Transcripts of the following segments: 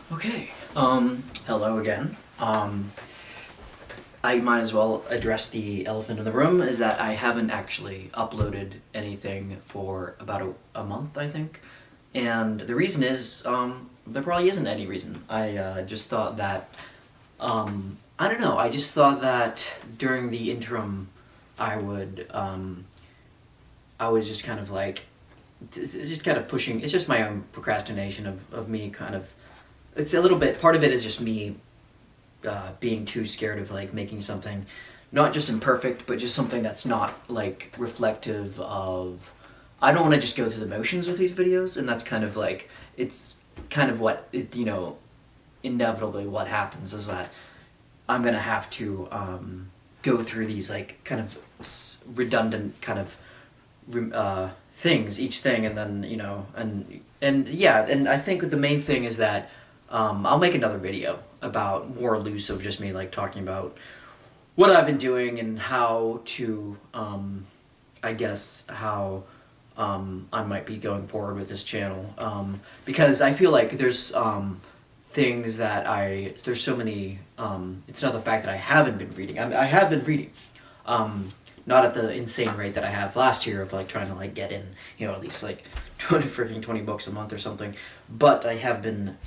Okay, hello again. I might as well address the elephant in the room, is that I haven't actually uploaded anything for about a month, I think. And the reason is, there probably isn't any reason. I just thought that, I don't know, I just thought that during the interim, I would, I was just kind of like, it's just kind of pushing, it's just my own procrastination of me kind of, it's a little bit, part of it is just me being too scared of like making something not just imperfect, but just something that's not like reflective of. I don't want to just go through the motions with these videos, and that's kind of like it's kind of what it, inevitably what happens is that I'm gonna have to go through these like kind of redundant kind of things, each thing, and then and yeah, and I think the main thing is that I'll make another video about more loose of just me like talking about what I've been doing and how to I guess how I might be going forward with this channel, because I feel like there's things that there's so many it's not the fact that I haven't been reading. I have been reading, not at the insane rate that I have last year of like trying to like get in at least like 20 books a month or something, but I have been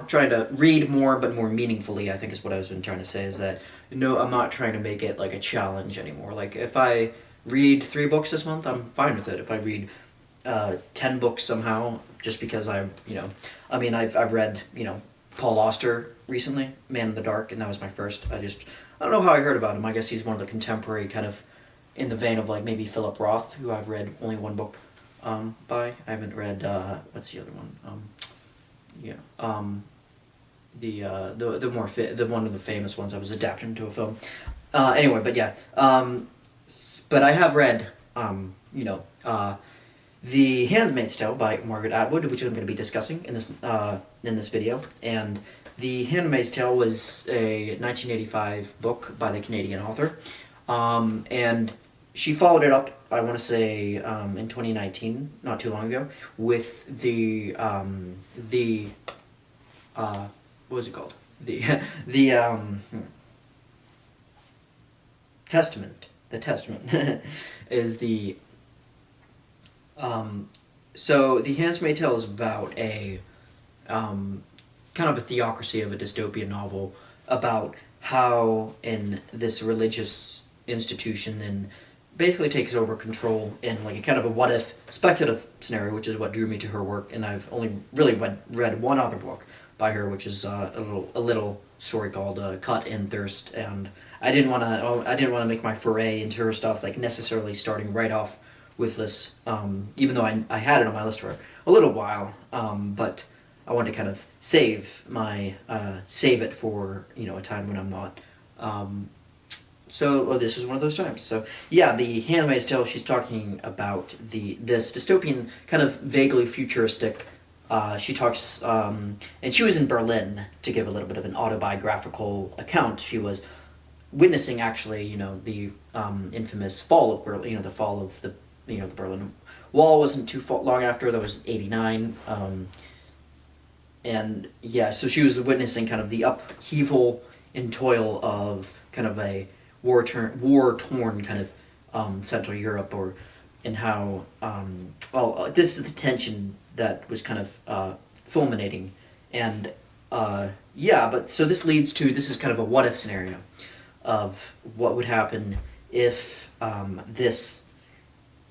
trying to read more, but more meaningfully, I think is what I was been trying to say, is that no, I'm not trying to make it like a challenge anymore. Like if I read 3 books this month, I'm fine with it. If I read 10 books somehow, just because I mean, I've read Paul Auster recently, Man in the Dark, and that was my first. I don't know how I heard about him. I guess he's one of the contemporary kind of in the vein of like maybe Philip Roth, who I've read only one book by. I haven't read what's the other one? The the one of the famous ones that was adapted into a film. Anyway, but yeah, but I have read The Handmaid's Tale by Margaret Atwood, which I'm going to be discussing in this video. And The Handmaid's Tale was a 1985 book by the Canadian author, and she followed it up, I want to say, in 2019, not too long ago, with what was it called? The Testament. The Testament is the so The Handmaid's Tale is about a kind of a theocracy of a dystopian novel about how in this religious institution then basically takes over control in like a kind of a what if speculative scenario, which is what drew me to her work. And I've only really read one other book by her, which is a little story called Cut in Thirst. And I didn't want to make my foray into her stuff like necessarily starting right off with this, even though I had it on my list for a little while, but I wanted to kind of save it for a time when I'm not. So this was one of those times. So yeah, The Handmaid's Tale. She's talking about this dystopian kind of vaguely futuristic. She talks, and she was in Berlin to give a little bit of an autobiographical account. She was witnessing actually, the infamous fall of Berlin. The fall of the the Berlin Wall wasn't too long after. That was '89. And yeah, so she was witnessing kind of the upheaval and toil of kind of a war torn kind of Central Europe, and how this is the tension that was kind of fulminating, and yeah, but so this is kind of a what if scenario of what would happen if this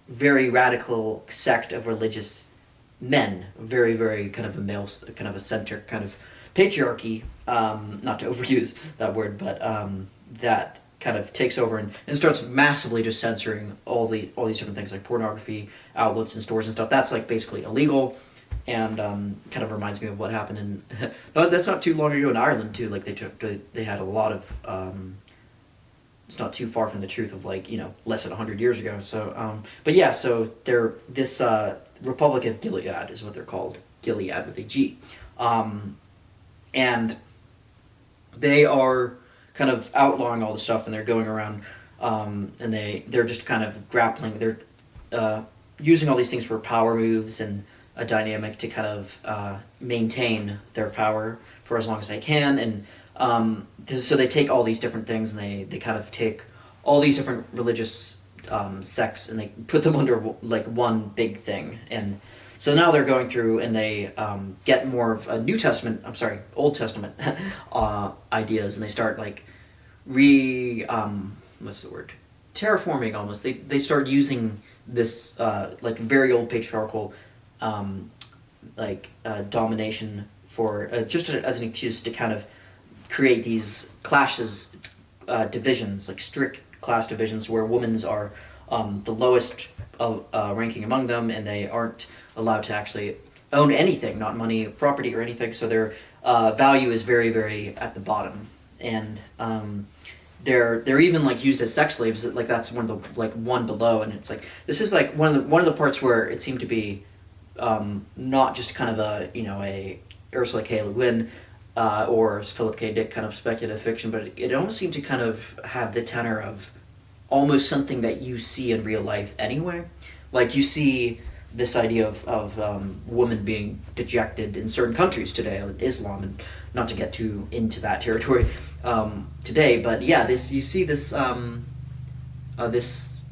very radical sect of religious men, very, very kind of a male, kind of a centric kind of patriarchy, not to overuse that word, but that kind of takes over and starts massively just censoring all these different things like pornography outlets and stores and stuff. That's like basically illegal, and kind of reminds me of what happened in no, that's not too long ago in Ireland too. Like they had a lot of it's not too far from the truth of like less than 100 years ago. So but yeah, so this Republic of Gilead is what they're called, Gilead with a G, and they are kind of outlawing all the stuff, and they're going around, and they're just kind of grappling. They're using all these things for power moves and a dynamic to kind of maintain their power for as long as they can, and so they take all these different things, and they kind of take all these different religious sects, and they put them under like one big thing. And so now they're going through, and they get more of a Old Testament ideas, and they start like what's the word? Terraforming almost. They start using this like very old patriarchal domination for just as an excuse to kind of create these classes, divisions, like strict class divisions where women's are the lowest ranking among them, and they aren't allowed to actually own anything, not money, property, or anything. So their value is very, very at the bottom, and they're even like used as sex slaves. Like that's one of the one below, and it's like this is like one of the parts where it seemed to be not just kind of a Ursula K. Le Guin or Philip K. Dick kind of speculative fiction, but it almost seemed to kind of have the tenor of almost something that you see in real life anyway. Like you see this idea of women being dejected in certain countries today, Islam, and not to get too into that territory today, but yeah, you see this this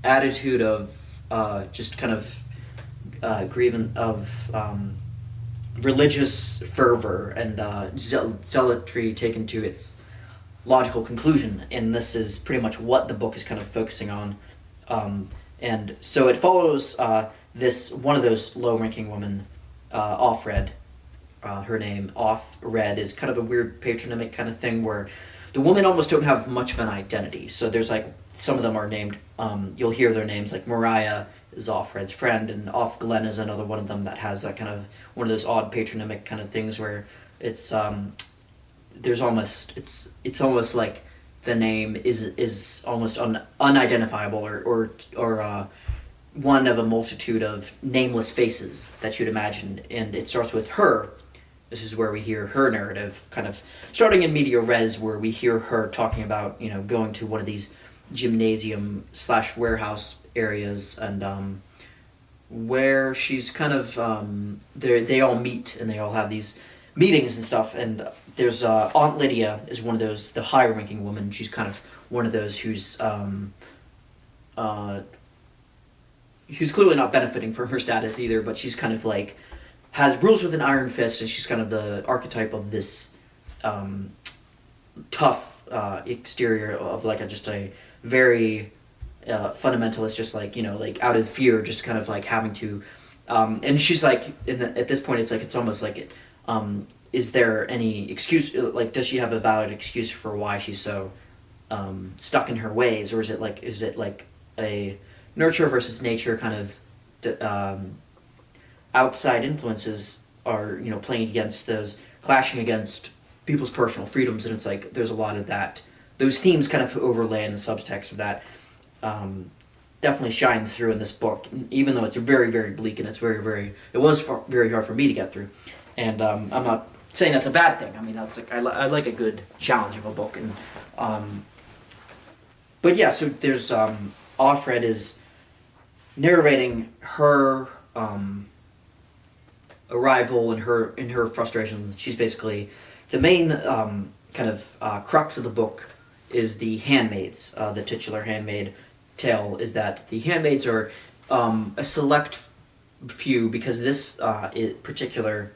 attitude of just kind of grievance of religious fervor and zealotry taken to its logical conclusion, and this is pretty much what the book is kind of focusing on. And so it follows this one of those low-ranking women, Offred. Her name, Offred, is kind of a weird patronymic kind of thing where the women almost don't have much of an identity. So there's like, some of them are named, you'll hear their names, like Mariah is Offred's friend, and Offglen is another one of them that has that kind of, one of those odd patronymic kind of things where it's, there's almost, it's almost like the name is almost unidentifiable or one of a multitude of nameless faces that you'd imagine. And it starts with her. This is where we hear her narrative, kind of starting in media res, where we hear her talking about, going to one of these gymnasium / warehouse areas, and where she's kind of they all meet and they all have these meetings and stuff. And there's Aunt Lydia is one of those, the higher ranking woman. She's kind of one of those who's clearly not benefiting from her status either, but she's kind of like has rules with an iron fist, and she's kind of the archetype of this tough exterior of like just a very fundamentalist, just like like out of fear, just kind of like having to and she's like at this point it's almost like it is there any excuse, like does she have a valid excuse for why she's so stuck in her ways, or is it like a nurture versus nature kind of outside influences are playing against those, clashing against people's personal freedoms, and it's like there's a lot of that, those themes kind of overlay in the subtext of that. Definitely shines through in this book, even though it's very, very bleak, and it's very very hard for me to get through. And I'm not saying that's a bad thing. I mean, that's like I like a good challenge of a book, and but yeah, so there's Offred is narrating her arrival and her frustrations. She's basically the main kind of crux of the book is the handmaids. The titular handmaid tale is that the handmaids are a select few, because this particular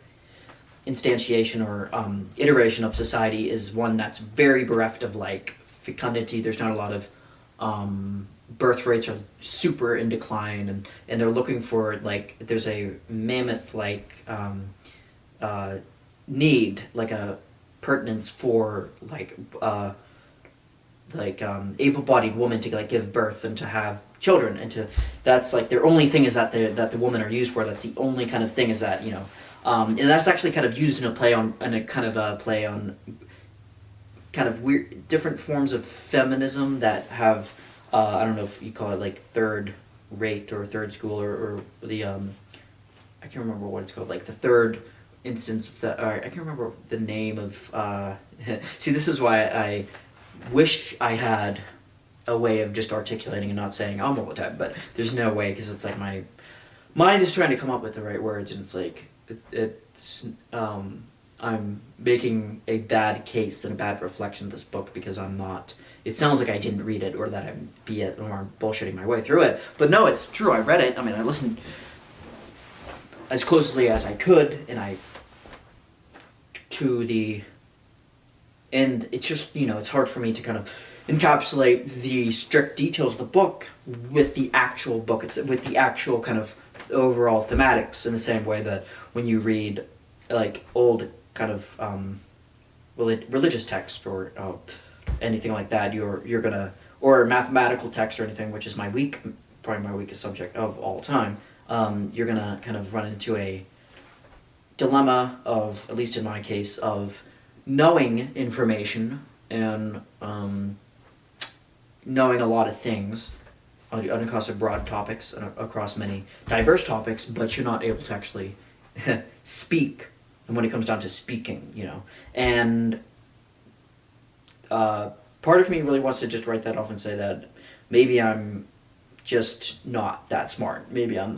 instantiation or iteration of society is one that's very bereft of like fecundity. There's not a lot of birth rates are super in decline, and they're looking for like there's a mammoth like need, like a pertinence for able-bodied women to like give birth and to have children, and that's like their only thing is that the women are used for. That's the only kind of thing is that and that's actually kind of used in a play on kind of weird different forms of feminism that have I don't know if you call it like third rate or third school or the I can't remember what it's called, like the third instance that I can't remember the name of see, this is why I wish I had a way of just articulating and not saying all the time, but there's no way, because it's like my mind is trying to come up with the right words, and it's like it's I'm making a bad case and a bad reflection of this book because I'm not. It sounds like I didn't read it or that I'm bullshitting my way through it. But no, it's true. I read it. I mean, I listened as closely as I could, and and it's just, it's hard for me to kind of encapsulate the strict details of the book with the actual book. It's with the actual kind of overall thematics, in the same way that when you read like old kind of religious text or anything like that, you're gonna, or mathematical text or anything, which is probably my weakest subject of all time. You're gonna kind of run into a dilemma of, at least in my case, of knowing information and knowing a lot of things across broad topics and across many diverse topics, but you're not able to actually speak. And when it comes down to speaking, and part of me really wants to just write that off and say that maybe I'm just not that smart. Maybe I'm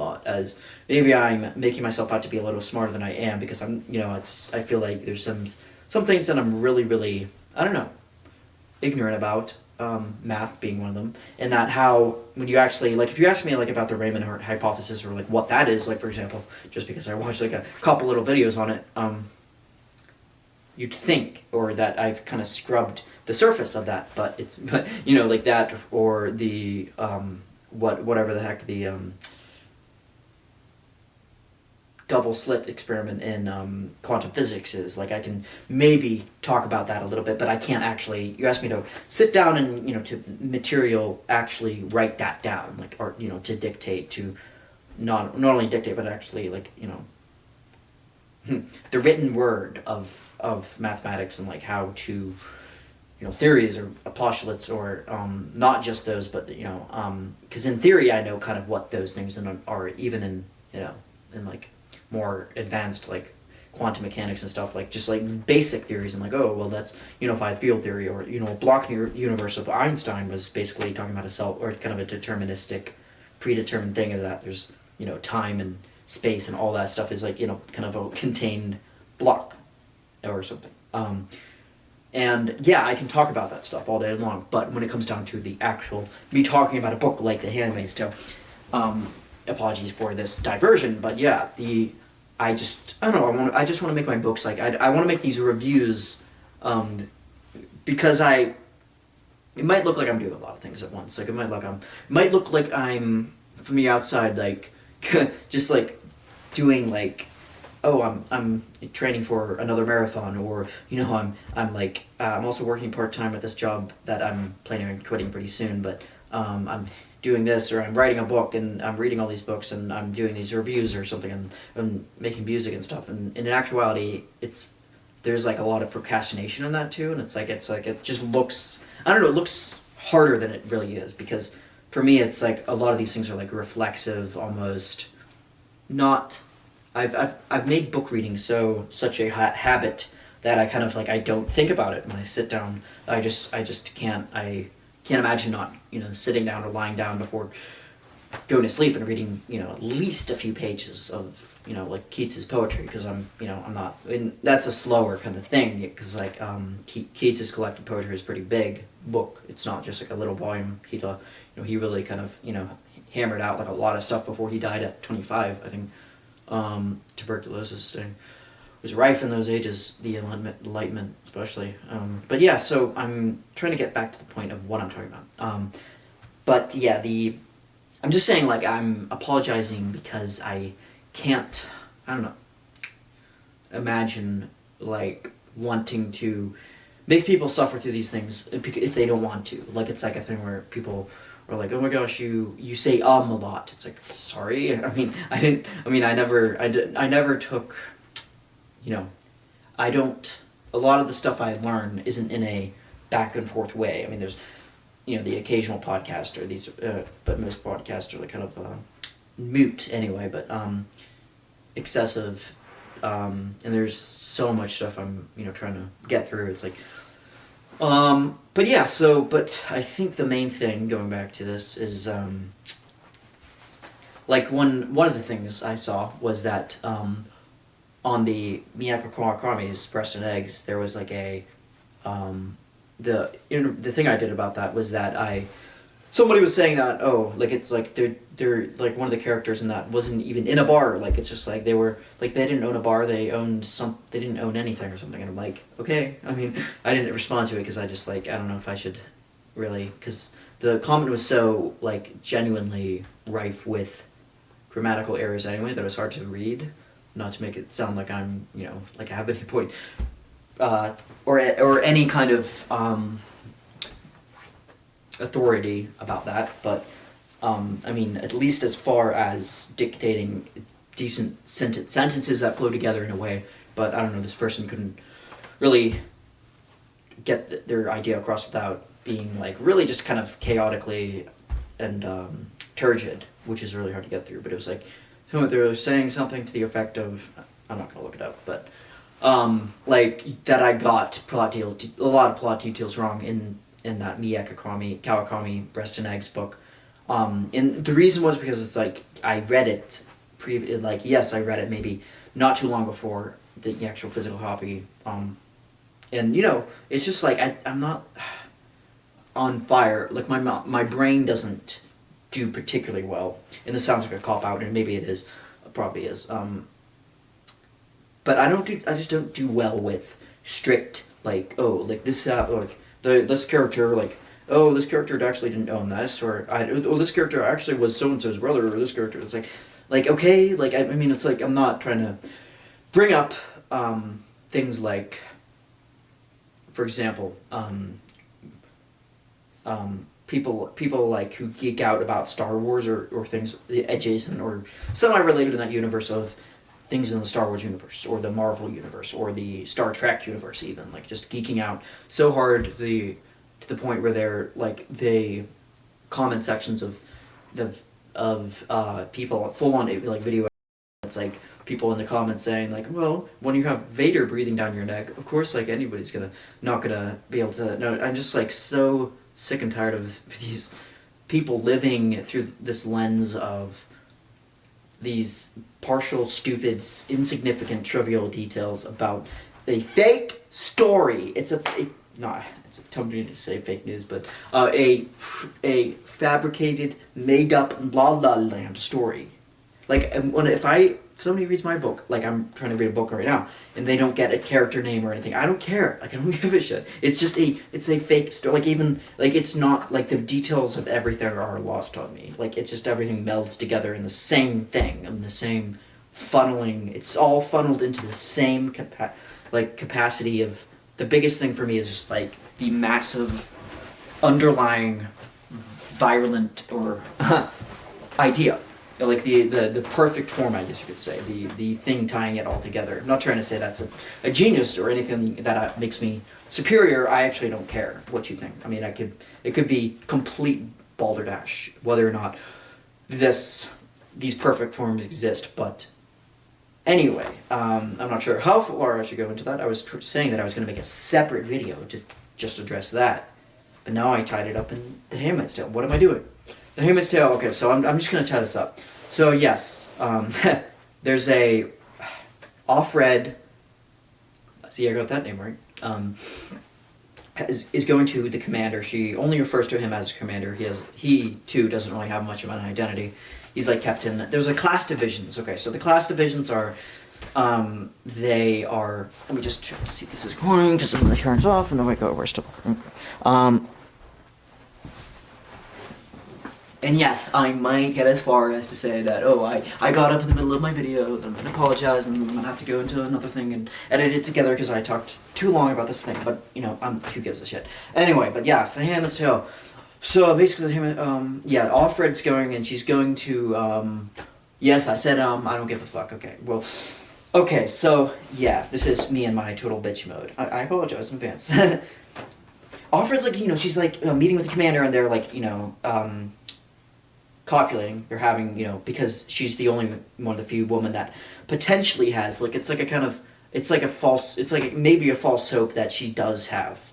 making myself out to be a little smarter than I am, because I feel like there's some things that I'm really, really, I don't know, ignorant about, math being one of them, and that how, when you actually, like, if you ask me, like, about the Raymond hypothesis, or, like, what that is, like, for example, just because I watched, like, a couple little videos on it, you'd think, or that I've kind of scrubbed the surface of that, but like that, or the, whatever the heck, the, double slit experiment in quantum physics is. Like, I can maybe talk about that a little bit, but I can't actually. You asked me to sit down and to material actually write that down, like, or to dictate, to not only dictate, but actually, like, the written word of mathematics, and like how to theories or postulates, or not just those, but because in theory I know kind of what those things are, even in in like more advanced, like, quantum mechanics and stuff, like, just like basic theories, and like, oh well, that's unified field theory, or a block universe of Einstein was basically talking about or kind of a deterministic, predetermined thing, of that there's time and space and all that stuff is like kind of a contained block or something. And yeah, I can talk about that stuff all day long, but when it comes down to the actual me talking about a book like The Handmaid's Tale, apologies for this diversion, but yeah, I just don't know. I just want to make my books, like, I want to make these reviews, because it might look like I'm doing a lot of things at once. Like, it might look like I'm from the outside, like, just like doing, like, oh, I'm training for another marathon, or I'm like, I'm also working part-time at this job that I'm planning on quitting pretty soon, but I'm doing this, or I'm writing a book, and I'm reading all these books, and I'm doing these reviews or something, and making music and stuff. And in actuality, there's like a lot of procrastination in that too, and it's like it just looks, I don't know, it looks harder than it really is, because for me it's like a lot of these things are like reflexive, almost not. I've made book reading such a habit that I kind of like, I don't think about it when I sit down. I just can't imagine not sitting down or lying down before going to sleep and reading at least a few pages of like Keats's poetry, because I'm not, and that's a slower kind of thing, because like Keats's collected poetry is a pretty big book. It's not just like a little volume. He really kind of hammered out like a lot of stuff before he died at 25, I think. Tuberculosis thing was rife in those ages, the Enlightenment especially. But yeah, so I'm trying to get back to the point of what I'm talking about. But yeah, I'm just saying, like, I'm apologizing because I can't, I don't know, imagine, like, wanting to make people suffer through these things if they don't want to. Like, it's like a thing where people are like, oh my gosh, you say a lot. It's like, sorry. I never took, a lot of the stuff I learn isn't in a back and forth way. I mean, there's, the occasional podcaster, but most podcasts are like kind of moot anyway, but excessive, and there's so much stuff I'm, trying to get through. It's like, but yeah, but I think the main thing, going back to this, is, like, one of the things I saw was that, on the Miyako Kawakami's Breast and Eggs, there was like a the thing I did about that was that somebody was saying that, oh, like it's like they're like one of the characters in that wasn't even in a bar, like it's just like they were like they didn't own a bar, they didn't own anything or something, and I'm like, okay. I mean, I didn't respond to it because I just like, I don't know if I should really, because the comment was so like genuinely rife with grammatical errors anyway that it was hard to read, not to make it sound like I'm, you know, like I have any point or any kind of authority about that, but I mean, at least as far as dictating decent sentences that flow together in a way, but I don't know, this person couldn't really get their idea across without being like really just kind of chaotically and turgid, which is really hard to get through. But it was like, so they were saying something to the effect of, I'm not gonna look it up, but like that I got a lot of plot details wrong in that Kawakami Breast and Eggs book. And the reason was because it's like I read it I read it maybe not too long before the actual physical copy. And you know, it's just like I'm not on fire. Like my brain doesn't do particularly well. And this sounds like a cop out, and maybe it is, probably is. But I just don't do well with strict like, oh, like this like this character, like, oh, this character actually didn't own this, or this character actually was so and so's brother, or this character. It's like okay, like I mean, it's like I'm not trying to bring up things like, for example, people like who geek out about Star Wars or things adjacent or semi-related in that universe of things in the Star Wars universe or the Marvel universe or the Star Trek universe, even like just geeking out so hard to the point where they're like the comment sections of people full on like video. It's like people in the comments saying like, well, when you have Vader breathing down your neck, of course like anybody's not gonna be able to. No, I'm just like so sick and tired of these people living through this lens of these partial, stupid, insignificant, trivial details about a fake story. It's tempting to say fake news, but a fabricated, made up, la la land story. Like if somebody reads my book, like I'm trying to read a book right now, and they don't get a character name or anything, I don't care. Like I don't give a shit. It's just it's a fake story. Like even like it's not like the details of everything are lost on me. Like it's just everything melds together in the same thing and the same funneling. It's all funneled into the same capacity of. The biggest thing for me is just like the massive underlying virulent or idea. Like the perfect form, I guess you could say, the thing tying it all together. I'm not trying to say that's a genius or anything that makes me superior. I actually don't care what you think. I mean, it could be complete balderdash whether or not these perfect forms exist. But anyway, I'm not sure how far I should go into that. I was saying that I was going to make a separate video to just address that, but now I tied it up in The Handmaid's Tale. What am I doing? The Handmaid's Tale. Okay, so I'm just going to tie this up. So yes, there's a Offred. See, I got that name right. Is going to the commander. She only refers to him as a commander. He too doesn't really have much of an identity. He's like captain. There's a class divisions. Okay, so the class divisions are, they are. Let me just check to see if this is going. Just let me turn it off, and then we go. We're still. And yes, I might get as far as to say that, oh, I got up in the middle of my video, and I'm going to apologize, and I'm going to have to go into another thing and edit it together because I talked too long about this thing, but, you know, who gives a shit. Anyway, but yeah, it's The Handmaid's Tale. So, basically, Offred's going, and she's going to, yes, I said, I don't give a fuck, okay, well, okay, so, yeah, this is me in my total bitch mode. I apologize in advance. Offred's like, you know, she's like, meeting with the commander, and they're like, you know, copulating. They're having, you know, because she's the only one of the few women that potentially has, like, it's like a kind of, it's like maybe a false hope that she does have,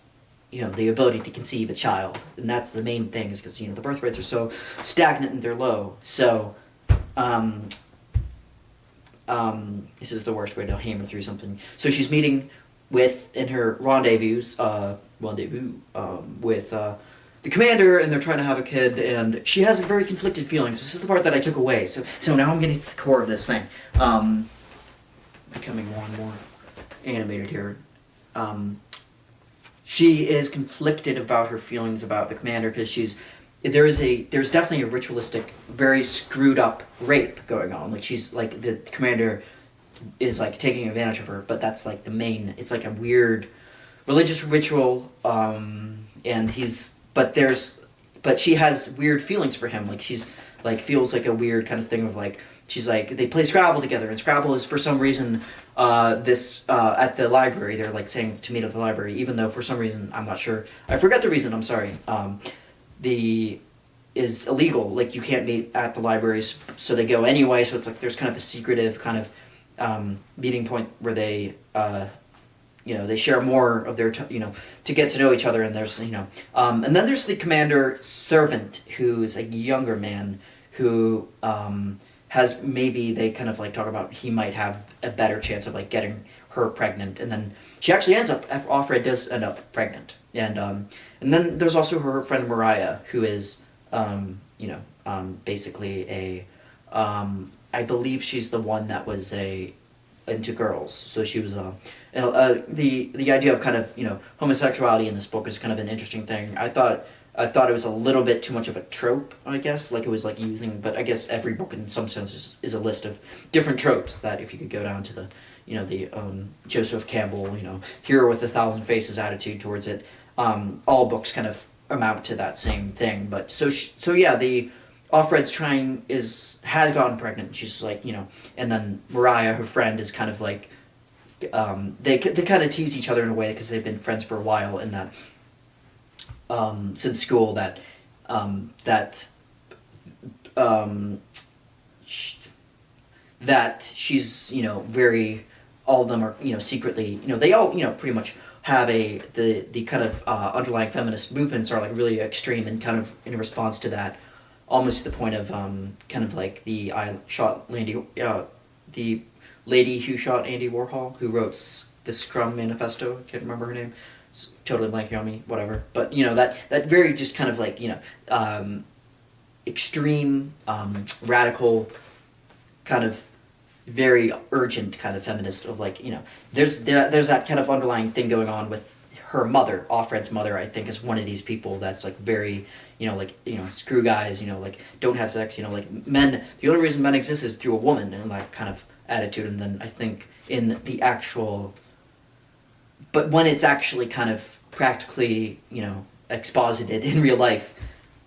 you know, the ability to conceive a child. And that's the main thing, is because, you know, the birth rates are so stagnant and they're low. So, this is the worst way to hammer through something. So she's meeting in her rendezvous with the commander, and they're trying to have a kid, and she has very conflicted feelings. This is the part that I took away. So now I'm getting to the core of this thing. Becoming more and more animated here. She is conflicted about her feelings about the commander because there's definitely a ritualistic, very screwed up rape going on. Like she's like the commander is like taking advantage of her, but that's like the main. It's like a weird religious ritual, and but she has weird feelings for him. Like she's like feels like a weird kind of thing of like she's like they play Scrabble together, and Scrabble is for some reason at the library. They're like saying to meet at the library, even though for some reason I'm not sure. I forgot the reason. I'm sorry. Is illegal. Like you can't meet at the libraries, so they go anyway. So it's like there's kind of a secretive kind of meeting point where they they share more of their to get to know each other. And there's and then there's the commander's servant who is a younger man who has maybe they kind of like talk about he might have a better chance of like getting her pregnant, and then she actually ends up Offred does end up pregnant, and then there's also her friend Mariah who is basically a I believe she's the one that was into girls, so she was the idea of kind of homosexuality in this book is kind of an interesting thing. I thought it was a little bit too much of a trope, I guess, like it was like using, but I guess every book in some sense is a list of different tropes that if you could go down to the Joseph Campbell, hero with 1,000 faces attitude towards it, all books kind of amount to that same thing. But so the Offred's has gotten pregnant. She's like, and then Mariah, her friend, is kind of like, they kind of tease each other in a way because they've been friends for a while, in that since school that she's very, all of them are secretly they all pretty much have the kind of underlying feminist movements are like really extreme, and kind of in response to that, almost to the point of kind of like the lady who shot Andy Warhol, who wrote the Scrum Manifesto. Can't remember her name. It's totally blanking on me. Whatever. But that very just kind of like extreme, radical, kind of very urgent kind of feminist of like there's that kind of underlying thing going on with her mother. Offred's mother, I think, is one of these people that's like very screw guys, like don't have sex, like men, the only reason men exist is through a woman, and that kind of attitude. And then I think in the actual, but when it's actually kind of practically exposited in real life,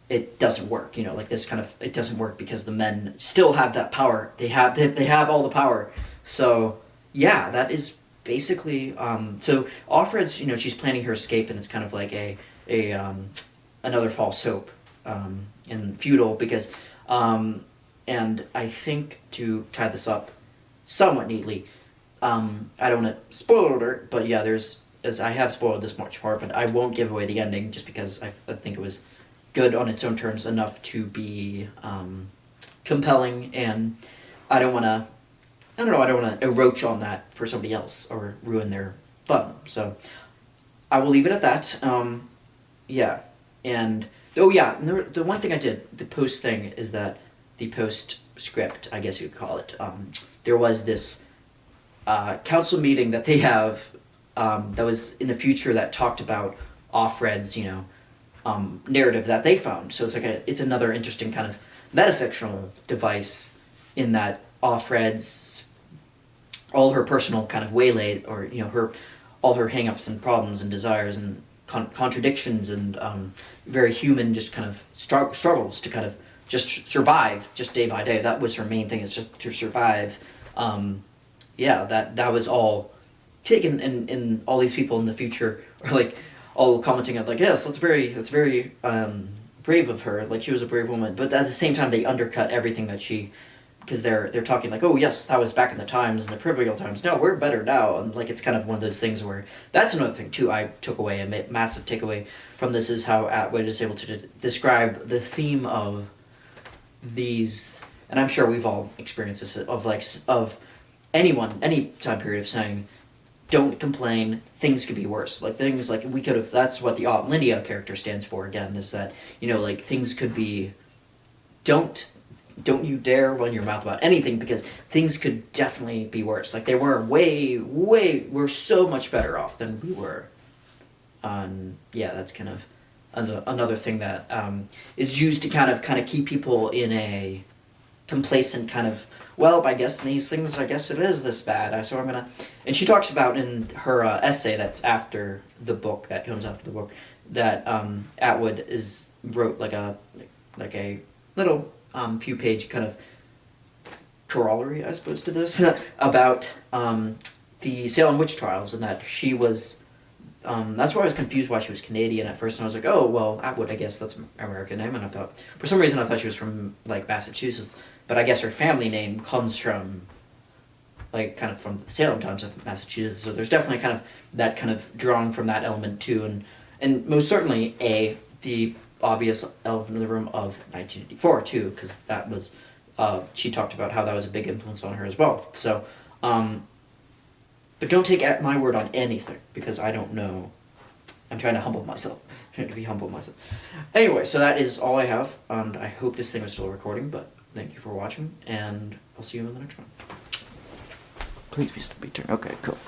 it doesn't work. Like this kind of, it doesn't work because the men still have that power. They have all the power. So yeah, that is basically so Offred's she's planning her escape, and it's kind of like a another false hope, and futile because and I think to tie this up somewhat neatly, I don't want to spoil alert, but yeah, as I have spoiled this much part, but I won't give away the ending just because I think it was good on its own terms enough to be compelling, and I don't want to encroach on that for somebody else or ruin their fun. So I will leave it at that. Yeah. And the one thing I did, the post thing, is that the postscript, I guess you could call it, there was this council meeting that they have that was in the future that talked about Offred's narrative that they found. So it's another interesting kind of metafictional device, in that Offred's all her personal kind of waylaid, or all her hang-ups and problems and desires and contradictions and very human just kind of struggles to kind of just survive just day by day. That was her main thing, is just to survive. That was all taken, and all these people in the future are like all commenting at like, yes, that's very brave of her, like she was a brave woman, but at the same time they undercut everything that she, because they're talking like, oh yes, that was back in the times, in the proverbial times. No, we're better now. And like it's kind of one of those things where, that's another thing too I took away, a massive takeaway from this, is how Atwood is able to describe the theme of these, and I'm sure we've all experienced this, of anyone, any time period of saying, don't complain, things could be worse. Like, things like we could have, that's what the Aunt Lydia character stands for again, is that, you know, like, things could be, don't you dare run your mouth about anything, because things could definitely be worse. Like, they were we're so much better off than we were. Yeah, that's kind of another thing that is used to kind of keep people in a complacent kind of, well, I guess these things, I guess it is this bad, so I'm gonna... And she talks about in her essay that's after the book, that comes after the book, that Atwood wrote like a little few page kind of corollary, I suppose, to this, about the Salem witch trials, and that she was... that's why I was confused why she was Canadian at first, and I was like, oh, well, Atwood, I guess that's an American name, and I thought, for some reason I thought she was from, like, Massachusetts, but I guess her family name comes from, like, kind of from the Salem times of Massachusetts, so there's definitely kind of that kind of drawing from that element too, and most certainly the obvious elephant in the room of 1984 too, because that was, she talked about how that was a big influence on her as well, so, but don't take my word on anything, because I don't know. I'm trying to humble myself. I'm trying to be humble myself. Anyway, so that is all I have, and I hope this thing is still recording, but thank you for watching, and I'll see you in the next one. Please be turned. Okay, cool.